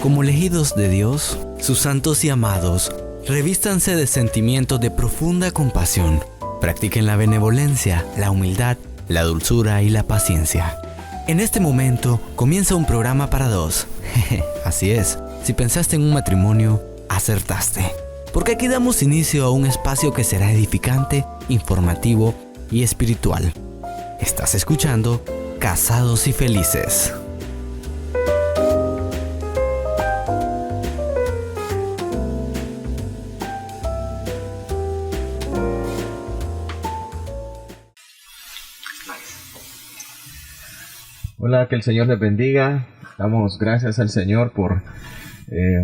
Como elegidos de Dios, sus santos y amados, revístanse de sentimientos de profunda compasión. Practiquen la benevolencia, la humildad, la dulzura y la paciencia. En este momento comienza un programa para dos. Así es, si pensaste en un matrimonio, acertaste. Porque aquí damos inicio a un espacio que será edificante, informativo y espiritual. Estás escuchando Casados y Felices. Hola, que el Señor les bendiga. Damos gracias al Señor por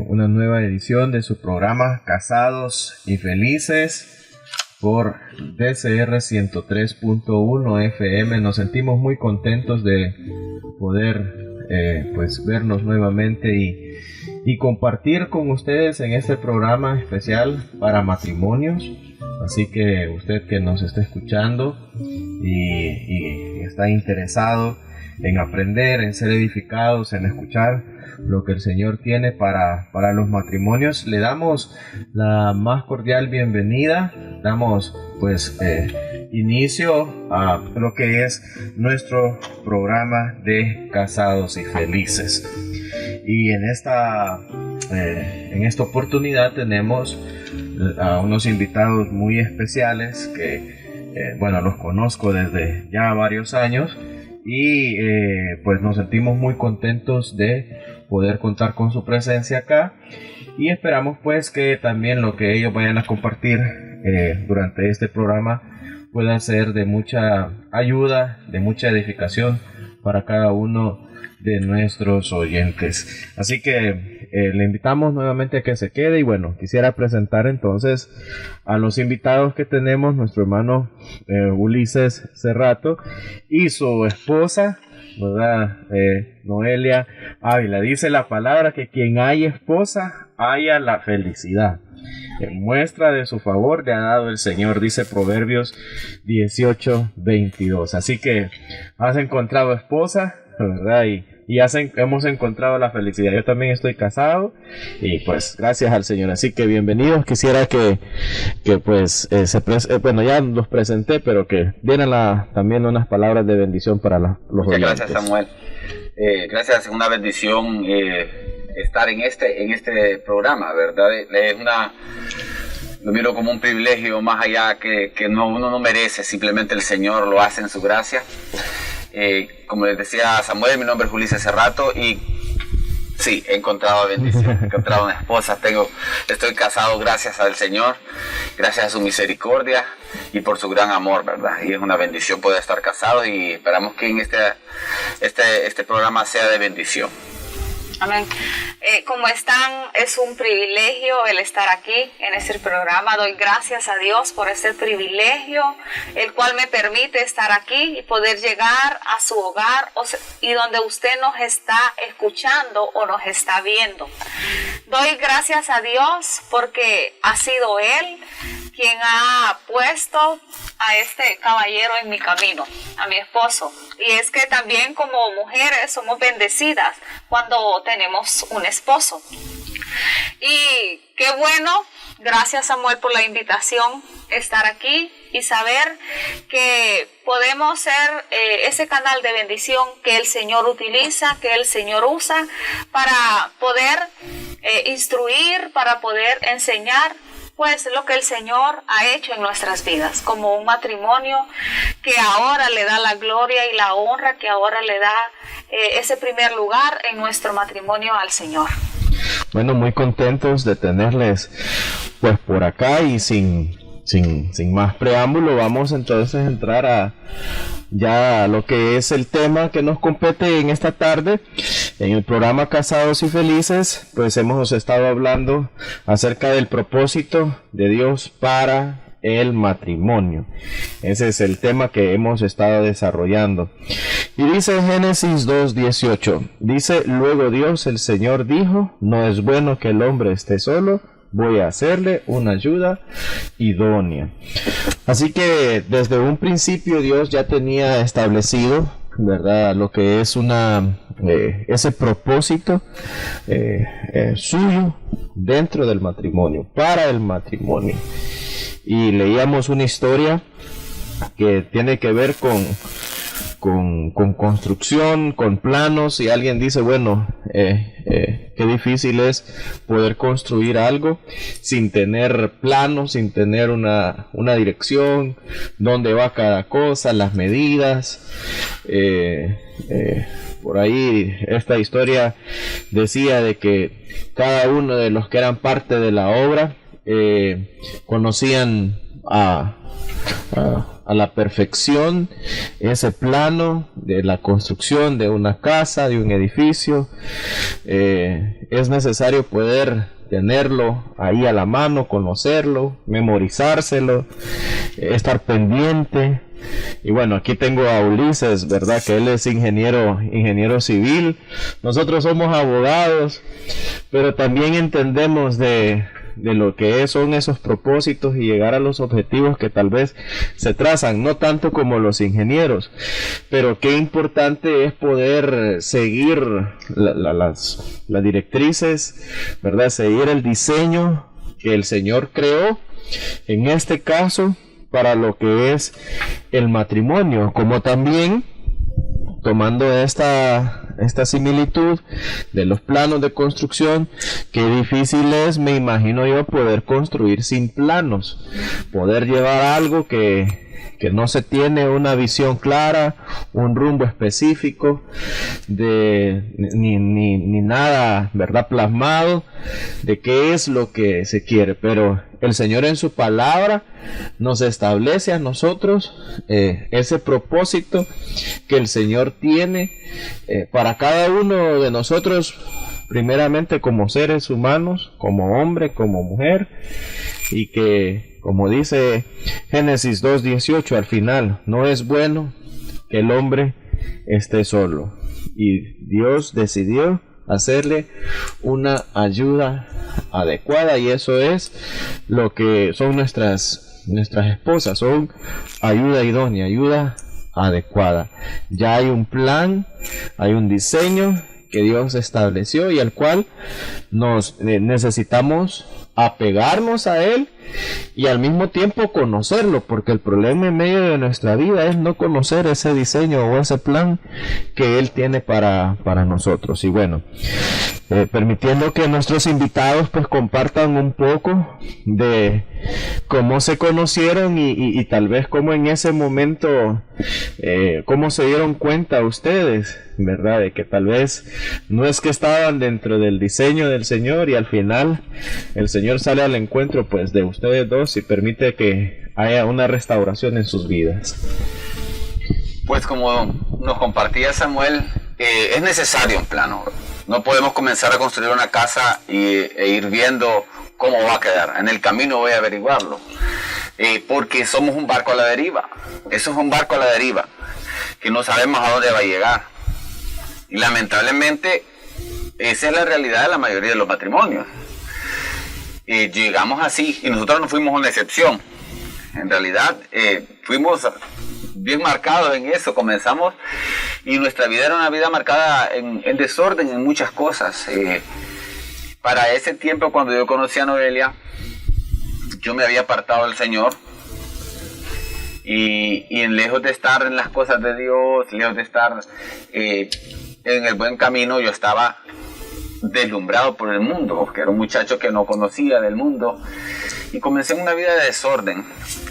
una nueva edición de su programa Casados y Felices por DCR 103.1 FM. Nos sentimos muy contentos de poder vernos nuevamente y compartir con ustedes en este programa especial para matrimonios. Así que usted que nos está escuchando y está interesado en aprender, en ser edificados, en escuchar lo que el Señor tiene para los matrimonios, le damos la más cordial bienvenida. Damos inicio a lo que es nuestro programa de Casados y Felices. Y en esta oportunidad tenemos a unos invitados muy especiales que los conozco desde ya varios años. Y nos sentimos muy contentos de poder contar con su presencia acá y esperamos que también lo que ellos vayan a compartir durante este programa pueda ser de mucha ayuda, de mucha edificación para cada uno de nuestros oyentes. Así que le invitamos nuevamente a que se quede y quisiera presentar entonces a los invitados que tenemos, nuestro hermano Ulises Cerrato y su esposa, ¿verdad? Noelia Ávila. Dice la palabra que quien haya esposa haya la felicidad. En muestra de su favor le ha dado el Señor, dice Proverbios 18:22. Así que has encontrado esposa, ¿verdad? Y hemos encontrado la felicidad. Yo también estoy casado y gracias al Señor. Así que bienvenidos. Quisiera que ya los presenté, pero que dieran también unas palabras de bendición para los oyentes. Gracias, Samuel. Gracias, es una bendición estar en este programa, ¿verdad? Lo miro como un privilegio más allá que uno no merece, simplemente el Señor lo hace en su gracia. Como les decía Samuel, mi nombre es Ulises Cerrato y sí, he encontrado bendición, he encontrado una esposa, estoy casado gracias al Señor, gracias a su misericordia y por su gran amor, ¿verdad? Y es una bendición poder estar casado y esperamos que en este programa sea de bendición. Amén. ¿Cómo están? Es un privilegio el estar aquí en este programa. Doy gracias a Dios por este privilegio, el cual me permite estar aquí y poder llegar a su hogar y donde usted nos está escuchando o nos está viendo. Doy gracias a Dios porque ha sido Él quien ha puesto a este caballero en mi camino, a mi esposo. Y es que también como mujeres somos bendecidas cuando tenemos un esposo. Y qué bueno, gracias Samuel por la invitación, estar aquí y saber que podemos ser ese canal de bendición que el Señor utiliza, que el Señor usa para poder instruir, para poder enseñar lo que el Señor ha hecho en nuestras vidas, como un matrimonio que ahora le da la gloria y la honra, que ahora le da ese primer lugar en nuestro matrimonio al Señor. Muy contentos de tenerles por acá y sin más preámbulo, vamos entonces a entrar a lo que es el tema que nos compete en esta tarde. En el programa Casados y Felices, hemos estado hablando acerca del propósito de Dios para el matrimonio. Ese es el tema que hemos estado desarrollando. Y dice Génesis 2:18, dice: luego Dios el Señor dijo, no es bueno que el hombre esté solo, voy a hacerle una ayuda idónea. Así que desde un principio Dios ya tenía establecido ¿verdad? Lo que es ese propósito suyo dentro del matrimonio, para el matrimonio. Y leíamos una historia que tiene que ver con construcción, con planos, y alguien dice, bueno, qué difícil es poder construir algo sin tener planos, sin tener una dirección, dónde va cada cosa, las medidas. Por ahí esta historia decía de que cada uno de los que eran parte de la obra conocían a la perfección ese plano de la construcción de una casa, de un edificio. Es necesario poder tenerlo ahí a la mano, conocerlo, memorizárselo, estar pendiente. Y bueno, aquí tengo a Ulises, ¿verdad? Que él es ingeniero civil. Nosotros somos abogados, pero también entendemos de lo que son esos propósitos y llegar a los objetivos que tal vez se trazan, no tanto como los ingenieros, pero qué importante es poder seguir las directrices, ¿verdad? Seguir el diseño que el Señor creó, en este caso, para lo que es el matrimonio, como también tomando esta similitud de los planos de construcción, qué difícil es, me imagino yo, poder construir sin planos, poder llevar algo que no se tiene una visión clara, un rumbo específico, ni nada, ¿verdad?, plasmado de qué es lo que se quiere. Pero el Señor en su palabra nos establece a nosotros ese propósito que el Señor tiene para cada uno de nosotros, primeramente como seres humanos, como hombre, como mujer, y que, como dice Génesis 2:18 al final, no es bueno que el hombre esté solo. Y Dios decidió hacerle una ayuda adecuada, y eso es lo que son nuestras esposas, son ayuda idónea, ayuda adecuada. Ya hay un plan, hay un diseño que Dios estableció y al cual nos necesitamos apegarnos a él y al mismo tiempo conocerlo, porque el problema en medio de nuestra vida es no conocer ese diseño o ese plan que él tiene para nosotros. Y bueno, permitiendo que nuestros invitados pues compartan un poco de cómo se conocieron y tal vez cómo en ese momento cómo se dieron cuenta ustedes, ¿verdad?, de que tal vez no es que estaban dentro del diseño del Señor y al final el Señor sale al encuentro pues de ustedes dos y permite que haya una restauración en sus vidas. Pues como nos compartía Samuel, es necesario un plano. No podemos comenzar a construir una casa e ir viendo cómo va a quedar. En el camino voy a averiguarlo. Porque somos un barco a la deriva. Eso es un barco a la deriva, que no sabemos a dónde va a llegar. Y lamentablemente, esa es la realidad de la mayoría de los matrimonios. Llegamos así, y nosotros no fuimos una excepción. En realidad, fuimos bien marcados en eso. Comenzamos y nuestra vida era una vida marcada en desorden en muchas cosas. Para ese tiempo, cuando yo conocí a Noelia, yo me había apartado del Señor y en lejos de estar en las cosas de Dios, lejos de estar en el buen camino, yo estaba deslumbrado por el mundo, que era un muchacho que no conocía del mundo, y comencé una vida de desorden,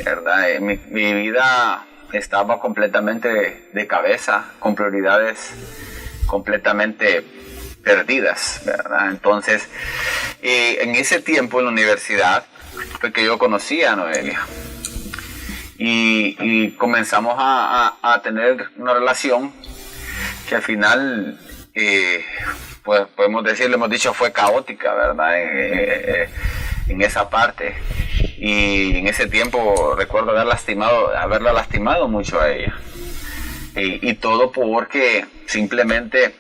¿verdad? Mi vida estaba completamente de cabeza, con prioridades completamente perdidas, ¿verdad? Entonces, en ese tiempo en la universidad fue que yo conocí a Noelia y comenzamos a tener una relación que al final, pues podemos decir, le hemos dicho, fue caótica, ¿verdad? En esa parte. Y en ese tiempo recuerdo haberla lastimado mucho a ella. Y todo porque simplemente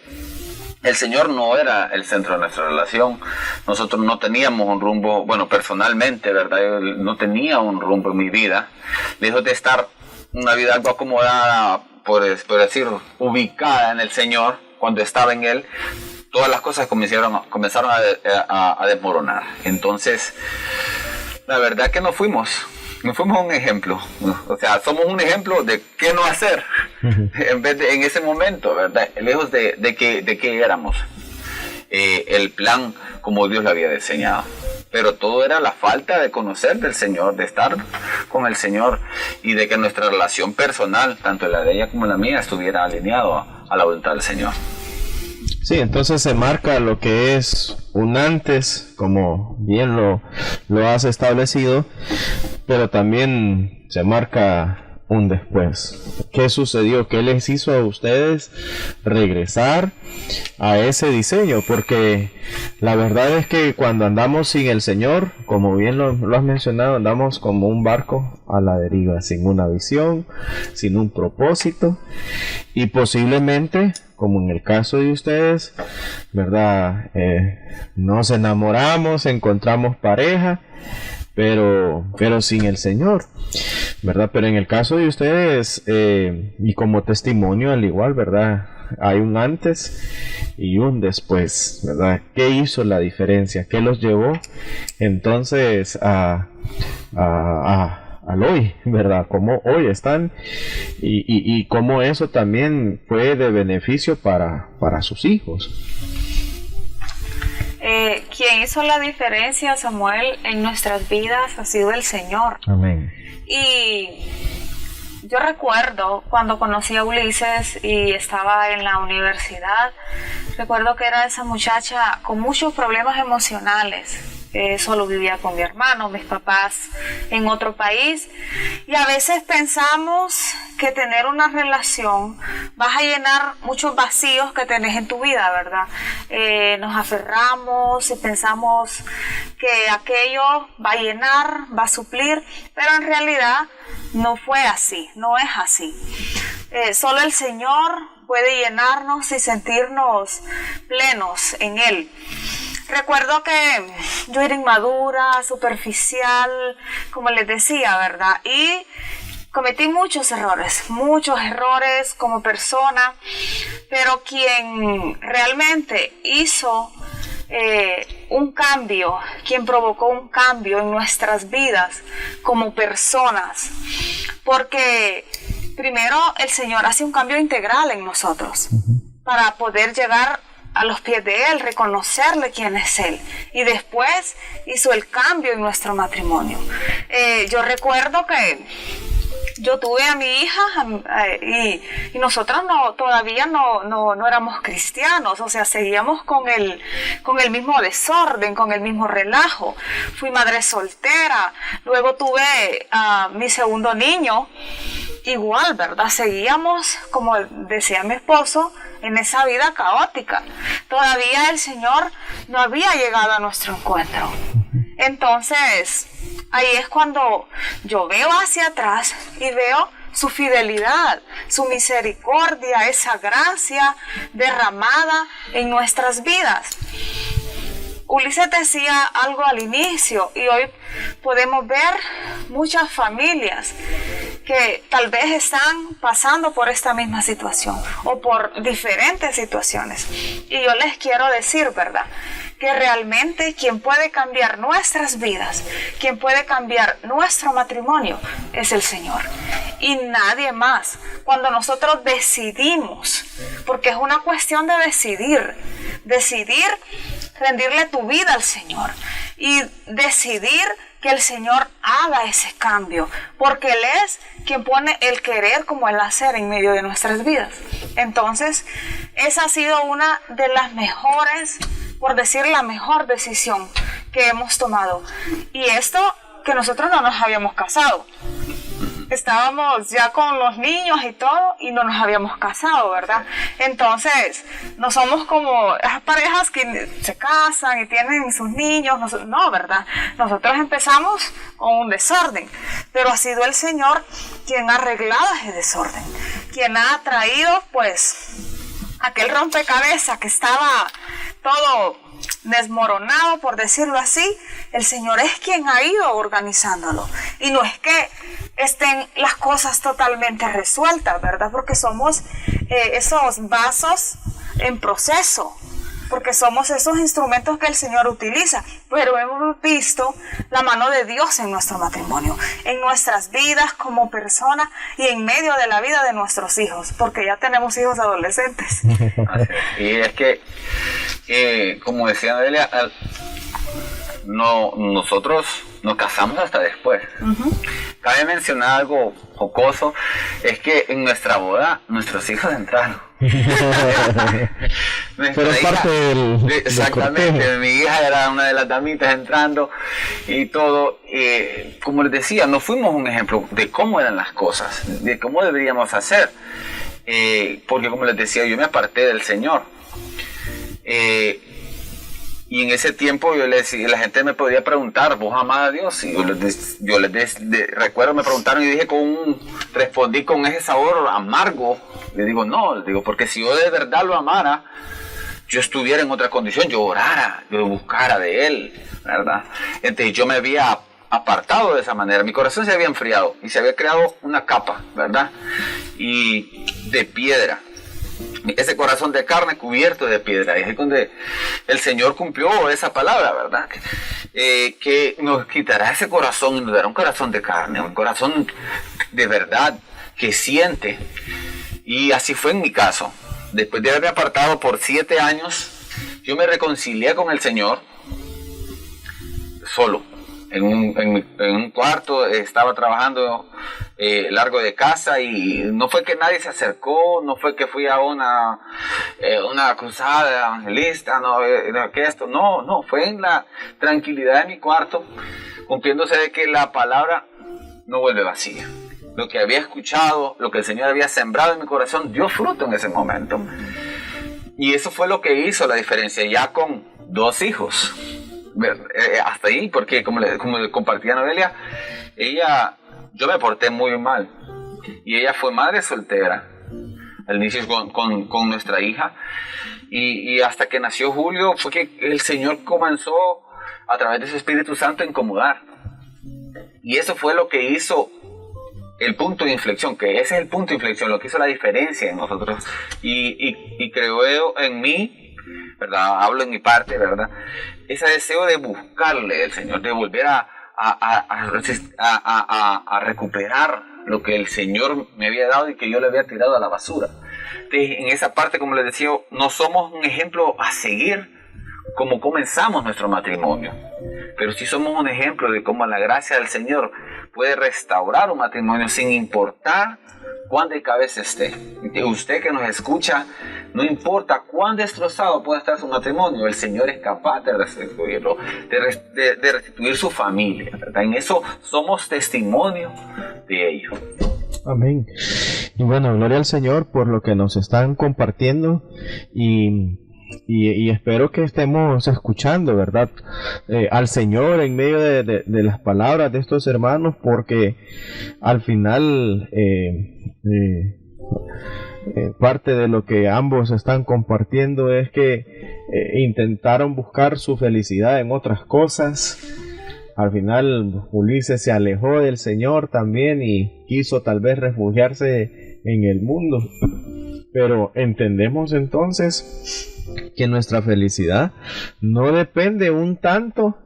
el Señor no era el centro de nuestra relación. Nosotros no teníamos un rumbo, bueno, personalmente, ¿verdad? Yo no tenía un rumbo en mi vida. Lejos de estar una vida algo acomodada por decir, ubicada en el Señor, cuando estaba en Él, todas las cosas comenzaron a desmoronar. Entonces, la verdad que no fuimos un ejemplo. O sea, somos un ejemplo de qué no hacer en ese momento, ¿verdad? Lejos de que éramos el plan como Dios lo había diseñado. Pero todo era la falta de conocer del Señor, de estar con el Señor y de que nuestra relación personal, tanto la de ella como la mía, estuviera alineado a la voluntad del Señor. Sí, entonces se marca lo que es un antes, como bien lo has establecido, pero también se marca un después. ¿Qué sucedió? ¿Qué les hizo a ustedes regresar a ese diseño? Porque la verdad es que cuando andamos sin el Señor, como bien lo has mencionado, andamos como un barco a la deriva, sin una visión, sin un propósito, y posiblemente, como en el caso de ustedes, ¿verdad? Nos enamoramos, encontramos pareja, pero sin el Señor, ¿verdad? Pero en el caso de ustedes, y como testimonio al igual, ¿verdad? Hay un antes y un después, ¿verdad? ¿Qué hizo la diferencia? ¿Qué los llevó entonces al hoy, ¿verdad? Cómo hoy están y cómo eso también fue de beneficio para sus hijos. Quien hizo la diferencia, Samuel, en nuestras vidas ha sido el Señor. Amén. Y yo recuerdo cuando conocí a Ulises y estaba en la universidad, recuerdo que era esa muchacha con muchos problemas emocionales. Solo vivía con mi hermano, mis papás en otro país, y a veces pensamos que tener una relación vas a llenar muchos vacíos que tenés en tu vida, ¿verdad? Nos aferramos y pensamos que aquello va a llenar, va a suplir, pero en realidad no fue así, no es así. Solo el Señor puede llenarnos y sentirnos plenos en Él. Recuerdo que yo era inmadura, superficial, como les decía, ¿verdad? Y cometí muchos errores como persona, pero quien realmente hizo un cambio, quien provocó un cambio en nuestras vidas como personas, porque primero el Señor hace un cambio integral en nosotros para poder llegar a los pies de Él, reconocerle quién es Él, y después hizo el cambio en nuestro matrimonio. Yo recuerdo que yo tuve a mi hija y nosotros todavía no éramos cristianos, o sea, seguíamos con el mismo desorden, con el mismo relajo. Fui madre soltera, luego tuve a mi segundo niño, igual, ¿verdad? Seguíamos, como decía mi esposo, en esa vida caótica. Todavía el Señor no había llegado a nuestro encuentro. Entonces, ahí es cuando yo veo hacia atrás y veo su fidelidad, su misericordia, esa gracia derramada en nuestras vidas. Ulises decía algo al inicio y hoy podemos ver muchas familias que tal vez están pasando por esta misma situación o por diferentes situaciones. Y yo les quiero decir, ¿verdad?, que realmente quien puede cambiar nuestras vidas, quien puede cambiar nuestro matrimonio es el Señor y nadie más. Cuando nosotros decidimos, porque es una cuestión de decidir rendirle tu vida al Señor y decidir que el Señor haga ese cambio, porque Él es quien pone el querer como el hacer en medio de nuestras vidas. Entonces, esa ha sido una de las mejores, por decir la mejor decisión que hemos tomado. Y esto que nosotros no nos habíamos casado. Estábamos ya con los niños y todo y no nos habíamos casado, ¿verdad? Entonces, no somos como esas parejas que se casan y tienen sus niños, no, ¿verdad? Nosotros empezamos con un desorden, pero ha sido el Señor quien ha arreglado ese desorden, quien ha traído, pues, aquel rompecabezas que estaba todo desmoronado, por decirlo así, el Señor es quien ha ido organizándolo. Y no es que estén las cosas totalmente resueltas, ¿verdad? Porque somos esos vasos en proceso, porque somos esos instrumentos que el Señor utiliza, pero hemos visto la mano de Dios en nuestro matrimonio, en nuestras vidas como personas y en medio de la vida de nuestros hijos, porque ya tenemos hijos adolescentes. Y es que, como decía Delia, nosotros nos casamos hasta después. Cabe mencionar algo jocoso, es que en nuestra boda nuestros hijos entraron. Pero es parte del exactamente, mi hija era una de las damitas entrando y todo. Como les decía, no fuimos un ejemplo de cómo eran las cosas, de cómo deberíamos hacer, porque como les decía, yo me aparté del Señor. Y en ese tiempo yo les decía, la gente me podía preguntar, ¿vos amás a Dios? Y yo recuerdo, me preguntaron y dije respondí con ese sabor amargo. Le digo, no, les digo, porque si yo de verdad lo amara, yo estuviera en otra condición, yo orara, yo buscara de Él, ¿verdad? Entonces yo me había apartado de esa manera, mi corazón se había enfriado y se había creado una capa, ¿verdad? Y de piedra. Ese corazón de carne cubierto de piedra. Y es donde el Señor cumplió esa palabra, ¿verdad? Que nos quitará ese corazón y nos dará un corazón de carne, un corazón de verdad que siente. Y así fue en mi caso. Después de haberme apartado por 7 años, yo me reconcilié con el Señor solo. En un cuarto, estaba trabajando largo de casa y no fue que nadie se acercó, no fue que fui a una cruzada evangelista, no, fue en la tranquilidad de mi cuarto, cumpliéndose de que la palabra no vuelve vacía. Lo que había escuchado, lo que el Señor había sembrado en mi corazón, dio fruto en ese momento. Y eso fue lo que hizo la diferencia, ya con 2 hijos. Hasta ahí, porque como le compartía Noelia, yo me porté muy mal y ella fue madre soltera al inicio con nuestra hija y hasta que nació Julio fue que el Señor comenzó a través de su Espíritu Santo a incomodar, y eso fue lo que hizo el punto de inflexión, que ese es el punto de inflexión, lo que hizo la diferencia en nosotros y creo en mí, ¿verdad? Hablo en mi parte, ¿verdad? Ese deseo de buscarle al Señor, de volver a recuperar lo que el Señor me había dado y que yo le había tirado a la basura. Entonces, en esa parte, como les decía, no somos un ejemplo a seguir como comenzamos nuestro matrimonio, pero sí somos un ejemplo de cómo la gracia del Señor puede restaurar un matrimonio sin importar cuán de cabeza esté. Usted que nos escucha, no importa cuán destrozado pueda estar su matrimonio, el Señor es capaz de restituirlo, de restituir su familia, ¿verdad? En eso somos testimonio de ello. Amén. Y bueno, gloria al Señor por lo que nos están compartiendo y espero que estemos escuchando, ¿verdad? Al Señor en medio de las palabras de estos hermanos, porque al final parte de lo que ambos están compartiendo es que intentaron buscar su felicidad en otras cosas. Al final Ulises se alejó del Señor también y quiso tal vez refugiarse en el mundo, pero entendemos entonces que nuestra felicidad no depende un tanto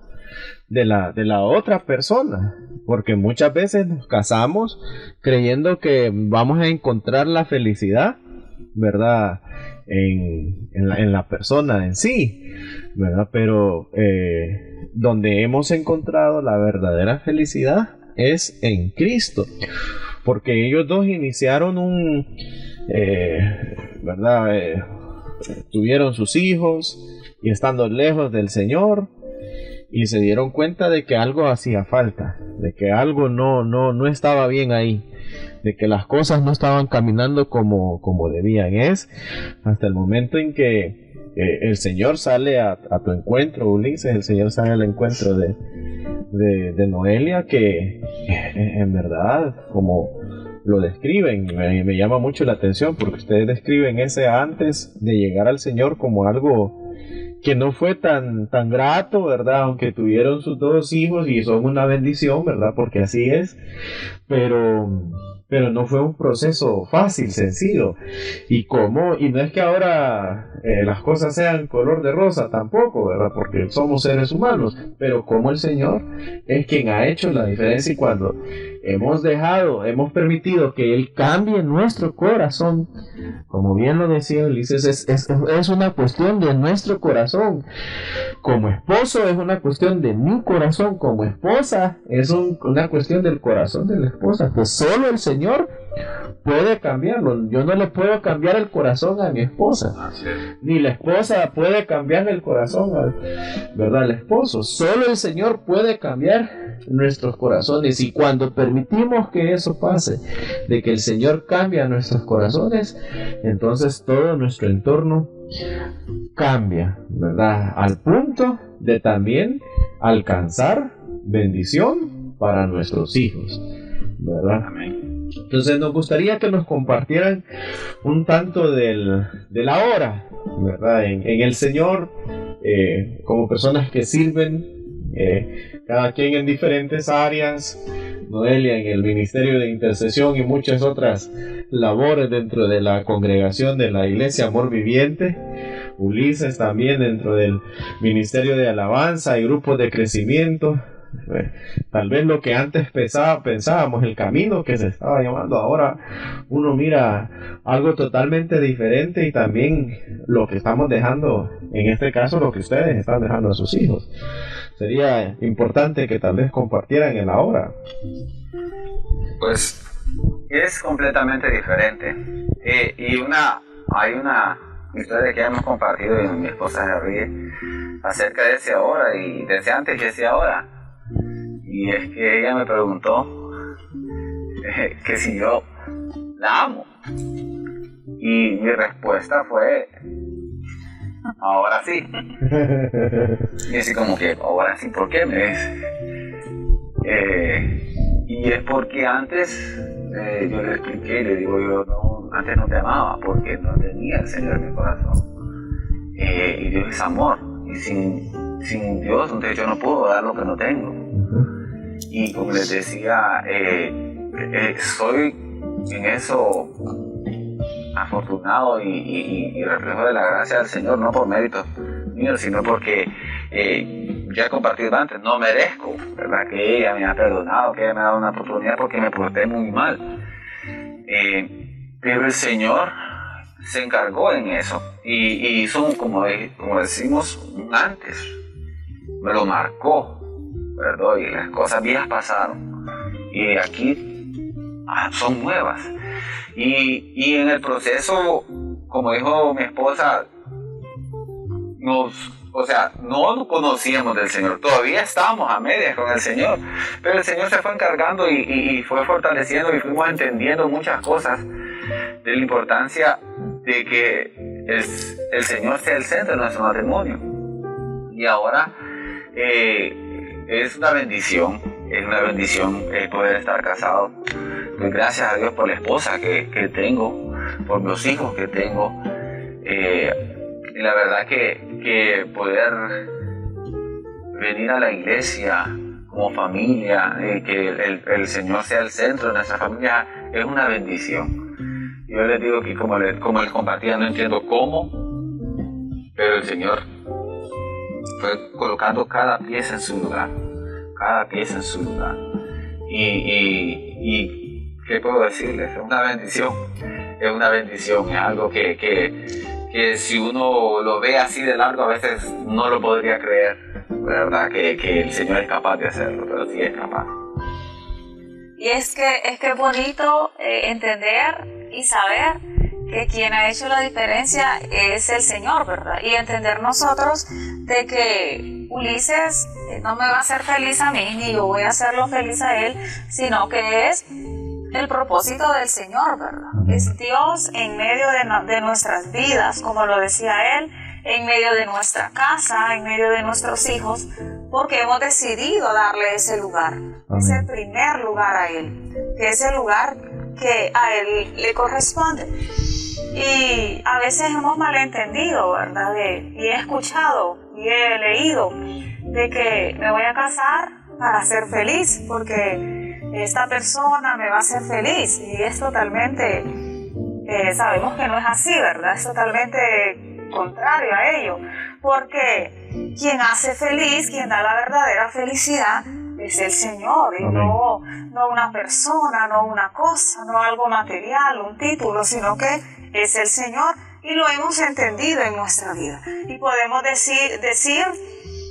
de la otra persona, porque muchas veces nos casamos creyendo que vamos a encontrar la felicidad, ¿verdad? En la persona en sí, ¿verdad? Pero donde hemos encontrado la verdadera felicidad es en Cristo, porque ellos dos iniciaron ¿verdad? Tuvieron sus hijos y estando lejos del Señor y se dieron cuenta de que algo hacía falta, de que algo no estaba bien ahí, de que las cosas no estaban caminando como debían. Es hasta el momento en que el Señor sale a tu encuentro, Ulises, el Señor sale al encuentro de Noelia, que en verdad, como lo describen, me llama mucho la atención, porque ustedes describen ese antes de llegar al Señor como algo que no fue tan grato, ¿verdad? Aunque tuvieron sus 2 hijos y son una bendición, ¿verdad? Porque así es, pero no fue un proceso fácil, sencillo. Y no es que ahora las cosas sean color de rosa tampoco, ¿verdad? Porque somos seres humanos, pero como el Señor es quien ha hecho la diferencia, y cuando hemos permitido que Él cambie nuestro corazón, como bien lo decía Ulises, es una cuestión de nuestro corazón. Como esposo es una cuestión de mi corazón, como esposa es una cuestión del corazón de la esposa, que solo el Señor puede cambiarlo. Yo no le puedo cambiar el corazón a mi esposa, ni la esposa puede cambiar el corazón al esposo. Solo el Señor puede cambiar nuestros corazones, y cuando permitimos que eso pase, de que el Señor cambie nuestros corazones, entonces todo nuestro entorno cambia, ¿verdad? Al punto de también alcanzar bendición para nuestros hijos, ¿verdad? Amén. Entonces nos gustaría que nos compartieran un tanto de la hora, ¿verdad? En el Señor, como personas que sirven, cada quien en diferentes áreas. Noelia en el ministerio de intercesión y muchas otras labores dentro de la congregación de la Iglesia Amor Viviente. Ulises también dentro del ministerio de alabanza y grupos de crecimiento. Tal vez lo que antes pensábamos, el camino que se estaba llamando, ahora uno mira algo totalmente diferente, y también lo que estamos dejando, en este caso lo que ustedes están dejando a sus hijos. Sería importante que tal vez compartieran en la hora. Pues es completamente diferente. Hay una historia que hemos compartido y mi esposa se ríe acerca de ese ahora y de ese antes y ese ahora. Y es que ella me preguntó que si yo la amo. Y mi respuesta fue: ahora sí. Y así como que, ahora sí, ¿por qué? Me dice. Y es porque antes yo le expliqué, le digo yo, no, antes no te amaba porque no tenía el Señor en mi corazón. Y Dios es amor. Y sin Dios, entonces yo no puedo dar lo que no tengo. Y como les decía, soy en eso afortunado y reflejo de la gracia del Señor, no por méritos míos, sino porque ya he compartido antes, no merezco, ¿verdad? Que ella me ha perdonado, que ella me ha dado una oportunidad porque me porté muy mal. Pero el Señor se encargó en eso y hizo, como decimos, un antes, me lo marcó, ¿verdad? Y las cosas viejas pasaron y aquí son nuevas. Y en el proceso, como dijo mi esposa, no nos conocíamos del Señor, todavía estábamos a medias con el Señor, pero el Señor se fue encargando y fue fortaleciendo, y fuimos entendiendo muchas cosas de la importancia de que el Señor sea el centro de nuestro matrimonio. Y ahora es una bendición poder estar casado. Pues gracias a Dios por la esposa que tengo, por los hijos que tengo, y la verdad que poder venir a la iglesia como familia, que el Señor sea el centro de nuestra familia, es una bendición. Yo les digo que como les compartía, no entiendo cómo, pero el Señor fue colocando cada pieza en su lugar, y ¿qué puedo decirles? Es una bendición, es algo que si uno lo ve así de largo a veces no lo podría creer, ¿verdad? Que el Señor es capaz de hacerlo, pero sí es capaz. Y es que bonito entender y saber que quien ha hecho la diferencia es el Señor, ¿verdad? Y entender nosotros de que Ulises no me va a hacer feliz a mí, ni yo voy a hacerlo feliz a él, sino que es el propósito del Señor, ¿verdad? Es Dios en medio de nuestras vidas, como lo decía él, en medio de nuestra casa, en medio de nuestros hijos, porque hemos decidido darle ese lugar, ese primer lugar a él, que es el lugar que a él le corresponde. Y a veces hemos malentendido, ¿verdad? Y he escuchado y he leído de que me voy a casar para ser feliz, porque esta persona me va a hacer feliz. Y es totalmente, sabemos que no es así, ¿verdad? Es totalmente contrario a ello, porque quien hace feliz, quien da la verdadera felicidad, es el Señor, y no una persona, no una cosa, no algo material, un título, sino que es el Señor, y lo hemos entendido en nuestra vida. Y podemos decir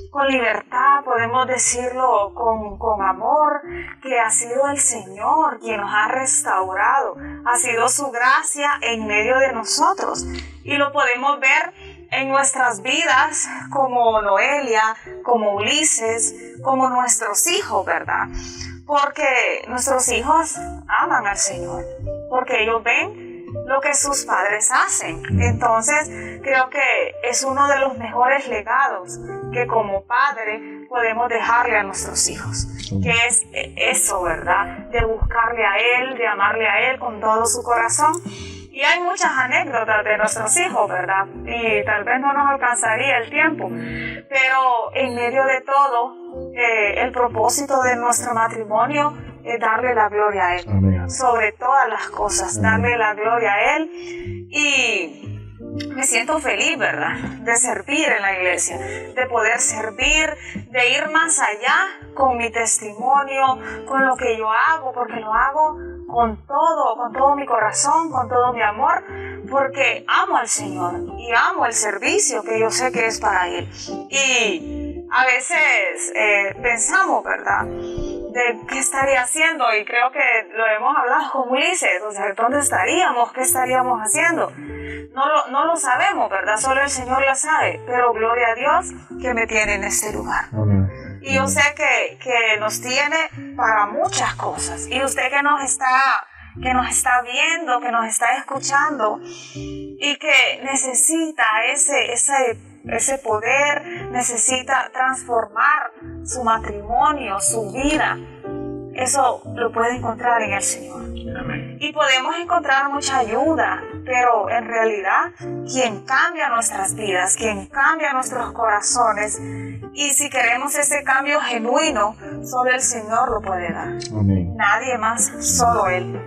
con libertad, podemos decirlo con amor, que ha sido el Señor quien nos ha restaurado, ha sido su gracia en medio de nosotros, y lo podemos ver en nuestras vidas como Noelia, como Ulises, como nuestros hijos, ¿verdad? Porque nuestros hijos aman al Señor, porque ellos ven lo que sus padres hacen. Entonces, creo que es uno de los mejores legados que como padre podemos dejarle a nuestros hijos, que es eso, ¿verdad? De buscarle a Él, de amarle a Él con todo su corazón. Y hay muchas anécdotas de nuestros hijos, ¿verdad? Y tal vez no nos alcanzaría el tiempo, pero en medio de todo, el propósito de nuestro matrimonio es darle la gloria a Él. Amén. Sobre todas las cosas, darle la gloria a Él. Y me siento feliz, ¿verdad? De servir en la iglesia, de poder servir, de ir más allá con mi testimonio, con lo que yo hago, porque lo hago con todo mi corazón, con todo mi amor, porque amo al Señor y amo el servicio que yo sé que es para Él. Y a veces pensamos, ¿verdad?, de qué estaría haciendo, y creo que lo hemos hablado con Ulises, o sea, ¿dónde estaríamos? ¿Qué estaríamos haciendo? No lo sabemos, ¿verdad? Solo el Señor lo sabe, pero gloria a Dios que me tiene en este lugar. Amén. Y yo sé que nos tiene para muchas cosas, y usted que nos está viendo, que nos está escuchando, y que necesita ese poder, necesita transformar su matrimonio, su vida, eso lo puede encontrar en el Señor. Amén. Y podemos encontrar mucha ayuda, pero en realidad quien cambia nuestras vidas, quien cambia nuestros corazones, y si queremos ese cambio genuino, solo el Señor lo puede dar. Amén. Nadie más, solo Él.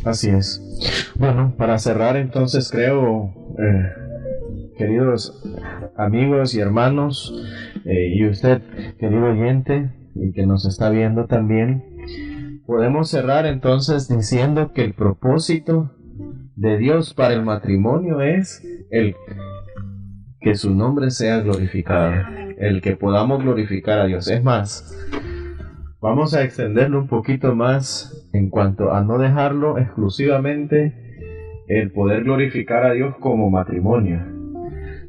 Así es. Bueno, para cerrar entonces creo, queridos amigos y hermanos, y usted, querido oyente, y que nos está viendo también, podemos cerrar entonces diciendo que el propósito de Dios para el matrimonio es el que su nombre sea glorificado, el que podamos glorificar a Dios. Es más, vamos a extenderlo un poquito más en cuanto a no dejarlo exclusivamente el poder glorificar a Dios como matrimonio,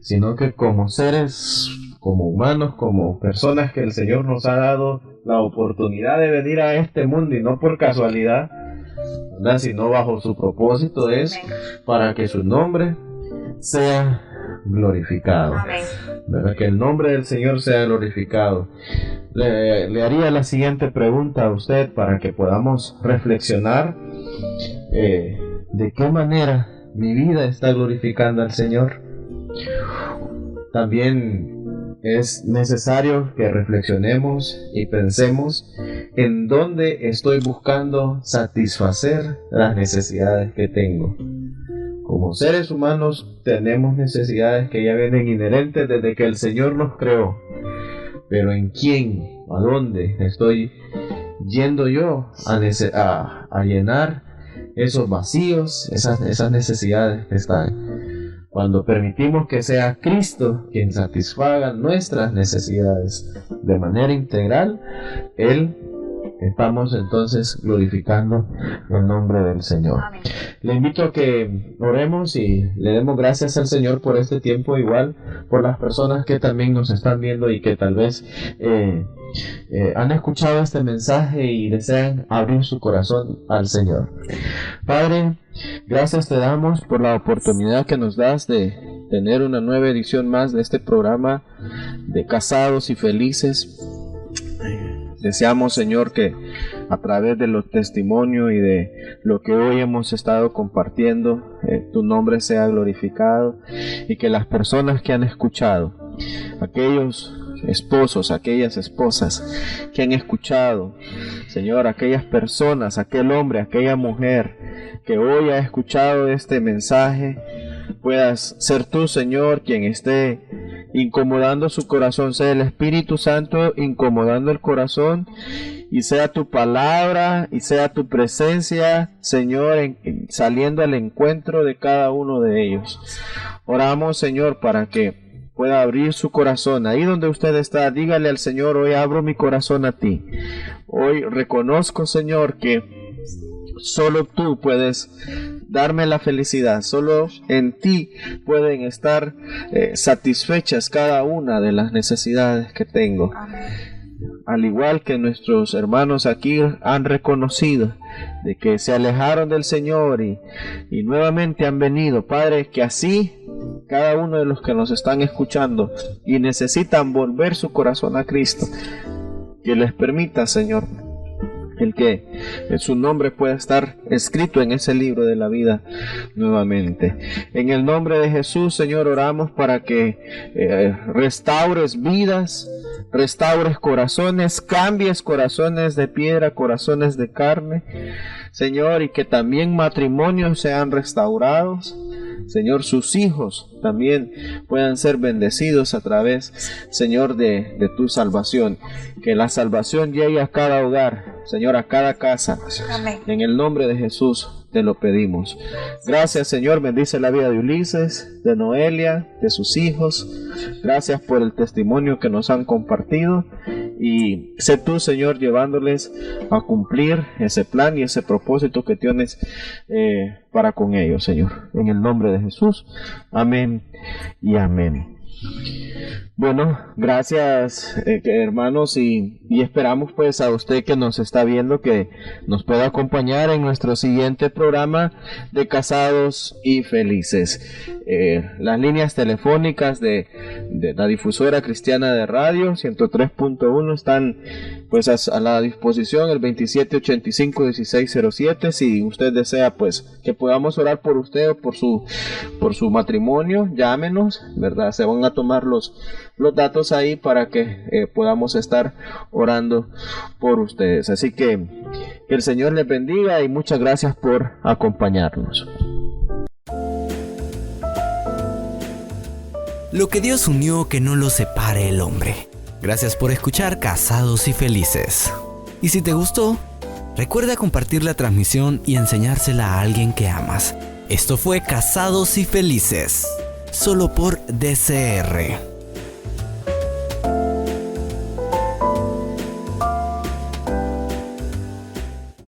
sino que como seres, como humanos, como personas que el Señor nos ha dado la oportunidad de venir a este mundo, y no por casualidad, ¿verdad?, sino bajo su propósito, es para que su nombre sea glorificado. Amén. ¿Verdad? Que el nombre del Señor sea glorificado. Le haría la siguiente pregunta a usted para que podamos reflexionar de qué manera mi vida está glorificando al Señor. También es necesario que reflexionemos y pensemos en dónde estoy buscando satisfacer las necesidades que tengo. Como seres humanos tenemos necesidades que ya vienen inherentes desde que el Señor nos creó. Pero ¿en quién, a dónde estoy yendo yo a llenar esos vacíos, esas necesidades que están? Cuando permitimos que sea Cristo quien satisfaga nuestras necesidades de manera integral, estamos entonces glorificando el nombre del Señor. Amén. Le invito a que oremos y le demos gracias al Señor por este tiempo, igual por las personas que también nos están viendo y que tal vez han escuchado este mensaje y desean abrir su corazón al Señor. Padre, gracias te damos por la oportunidad que nos das de tener una nueva edición más de este programa de Casados y Felices. Deseamos, Señor, que a través de los testimonios y de lo que hoy hemos estado compartiendo, tu nombre sea glorificado y que las personas que han escuchado, aquellos esposos, aquellas esposas que han escuchado, Señor, aquellas personas, aquel hombre, aquella mujer que hoy ha escuchado este mensaje, puedas ser tú, Señor, quien esté incomodando su corazón, sea el Espíritu Santo incomodando el corazón, y sea tu palabra y sea tu presencia, Señor, saliendo al encuentro de cada uno de ellos. Oramos, Señor, para que pueda abrir su corazón. Ahí donde usted está, dígale al Señor: hoy abro mi corazón a ti. Hoy reconozco, Señor, que solo tú puedes darme la felicidad. Solo en ti pueden estar satisfechas cada una de las necesidades que tengo. Al igual que nuestros hermanos aquí han reconocido de que se alejaron del Señor y nuevamente han venido, Padre, que así cada uno de los que nos están escuchando y necesitan volver su corazón a Cristo, que les permita, Señor, el que su nombre pueda estar escrito en ese libro de la vida nuevamente. En el nombre de Jesús, Señor, oramos para que restaures vidas, restaures corazones, cambies corazones de piedra, corazones de carne, Señor, y que también matrimonios sean restaurados. Señor, sus hijos también puedan ser bendecidos a través, Señor, de tu salvación. Que la salvación llegue a cada hogar, Señor, a cada casa. Amén. En el nombre de Jesús te lo pedimos. Gracias, Señor. Bendice la vida de Ulises, de Noelia, de sus hijos. Gracias por el testimonio que nos han compartido. Y sé tú, Señor, llevándoles a cumplir ese plan y ese propósito que tienes para con ellos, Señor. En el nombre de Jesús. Amén y amén. Bueno, gracias hermanos, y esperamos pues a usted que nos está viendo que nos pueda acompañar en nuestro siguiente programa de Casados y Felices. Las líneas telefónicas de la difusora cristiana de radio 103.1 están pues a la disposición, el 2785-1607. Si usted desea pues que podamos orar por usted o por su matrimonio, llámenos, ¿verdad? Se van a tomar los datos ahí para que podamos estar orando por ustedes. Así que el Señor les bendiga y muchas gracias por acompañarnos. Lo que Dios unió, que no lo separe el hombre. Gracias por escuchar Casados y Felices. Y si te gustó, recuerda compartir la transmisión y enseñársela a alguien que amas. Esto fue Casados y Felices, solo por DCR.